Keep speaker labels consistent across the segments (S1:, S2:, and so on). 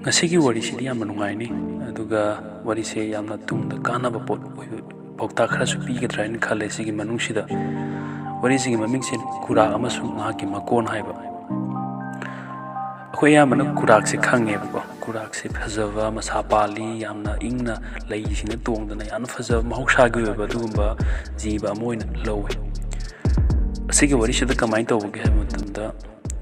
S1: ngasi wari sidi yam nungai ni aduga wari se yamna tungda kanaba pot bokta khara su pigadra ni khale sigi manung sida wari sigi maming sin kura amasung mahaki makon haiba akhoi yamna kurak se khange ba kurak se phajava masa pali yamna ingna lei sina tongdana yan phajava mahoksa gi ba dugumba jiba moina lowe sigi wari sida kamai tawge hamutamda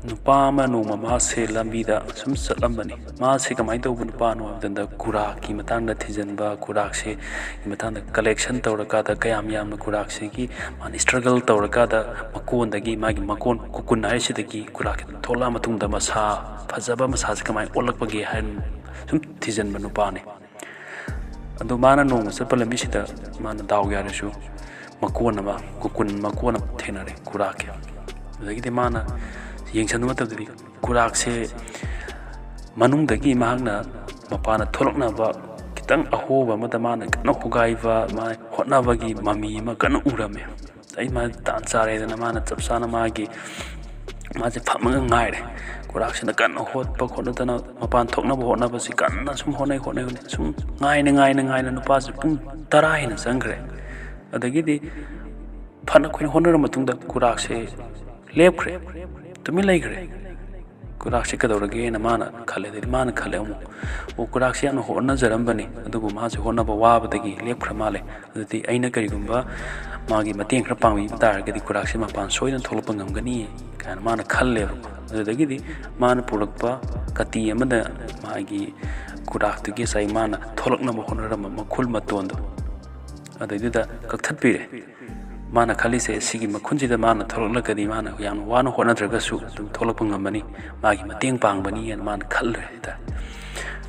S1: nupa ma noma ma se lambida sum satlambani ma se kamai tawbu nupa no abdanda kurak ki matangda thijanba kurak se ki matangda collection tawraka da kayam yamna kurak se ki man struggle tawraka da makon dagi magi makon kukun ai se dagi kurak thola matungda masa phajaba masa se kamai olakpagi han sum thijanba nupa ne adu mana noma sapalami sida mana daw yarasu makon ama kukun makon thenare kurak dagi mana yang sanu matadri kurak se manung dagi mahangna mapana tholokna ba kitang ahoba madamana kana hogaiva ma hotna bagi mami ma kana urame ai ma tan chare dana mana chapsana magi ma je phamanga ngaire kurak se na kana hot pa khona dana mapan thokna ba hotna ba si kana sum honai sum ngai na nupa se pung 10 hina sangre adagi di phana khoin honor matungda kurak se lepkhre tumi laigre kurak se kadorage na mana khale de mana khale o kurak se na honna jarambani adubu ma se honna ba wabadagi lepkhra male adati aina karigumba magi mateng khra pangwi targadi kurak se mapan soina tholpa ngamgani kan mana khalle adagi di mana purakpa kati amada magi kurak tugi sai mana tholokna ba honna ram makhul matondo adagi da kakthat pire mana khali se sigi makhunji da mana tholokla kadi mana yam wana hona draga su tholopang ngamani magi mateng pangbani yan mana khalle ta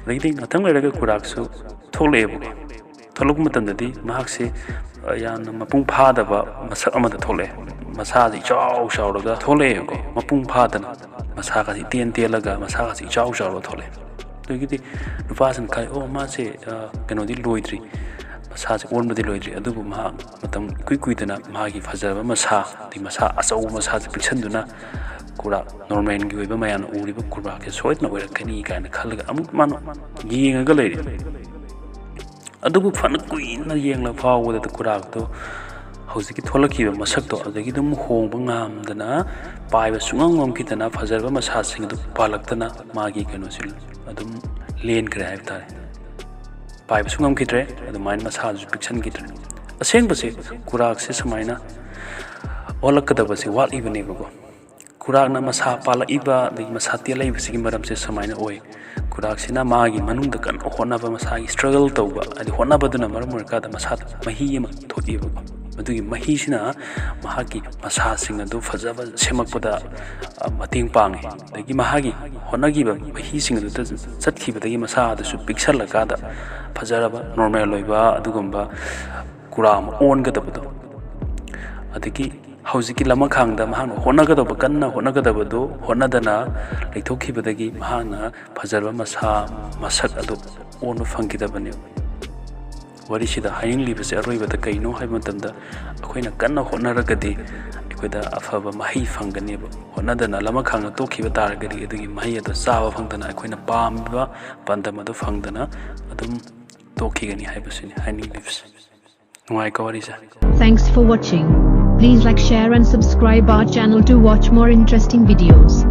S1: leiding atang leraga kurak su tholebu tholok matandadi mahak se yan mapung phada ba masak amada thole masa ji chaw shawraga thole ko mapung phadana masa ka ji ten telaga masa ka ji chaw shawro thole legidi nupasan kai o ma se kenodi loidri masa on badi loidri adubu ma matam kuidana magi fajaba masa di masa asau masa piksanduna kura normal gi weba mayan uriba kura ke soitna oirakani kana khalga amuk mano yenga leiri adubu fana kuina yengla fawda da kura to hoziki tholaki masak to adagi dum hongba ngamdana paiba sungangom kitana fajaba masa sing du palaktana magi kano sil adum len kra haibta पाइब सुंगम किद्रे अदुमाइन मसाजु पिक्सन किद्रे असेंग बसे कुराक से समाइना ओलकदबसे वाट इबने बगो कुराक ना मसा पाला इबा दि मसा तेलै बसिगी मरम से समाइना ओय कुराक सिना मागी मनुंग द कन होनाबा मसा स्ट्रगल तौबा अदि होनाबा दुना मरम मुरका द मसा मही म थोदि बगो मदुगी मही सिना महागी मसा सिंग दु फजबा सेमकपदा मतिंग पांगे दगी महागी होनागी बा मही सिंग दु चटखिबा दगी मसा दसु पिक्सल लगा द फजरबा नॉर्मल लोइबा अदुगुंबा कुराम ओन गदबदो अदगी हौजिकी लमा खांगदा महान होनागदब कन्ना होनागदबदो होनादना लेथोखिबदगी महाना फजरबा मसा मसक अदु ओन फंगिदबने वरिसिदा हाइंग लिबसे अरोइबदा कइनो हाइमतंदा अखोइना कन्ना होनारगदी अखोइदा अफबा मही फंगनेबा होनादना लमा खांगा तोखिबा तारगदी अदगी मही अदु चाबा फंगदना अखोइना पामबा पंदमदु फंगदना अदुम तोखिगनी हाइबसिनि हाइंग लिबस नुआइ कवरिसा
S2: Thanks for watching. Please like, share and subscribe our channel to watch more interesting videos.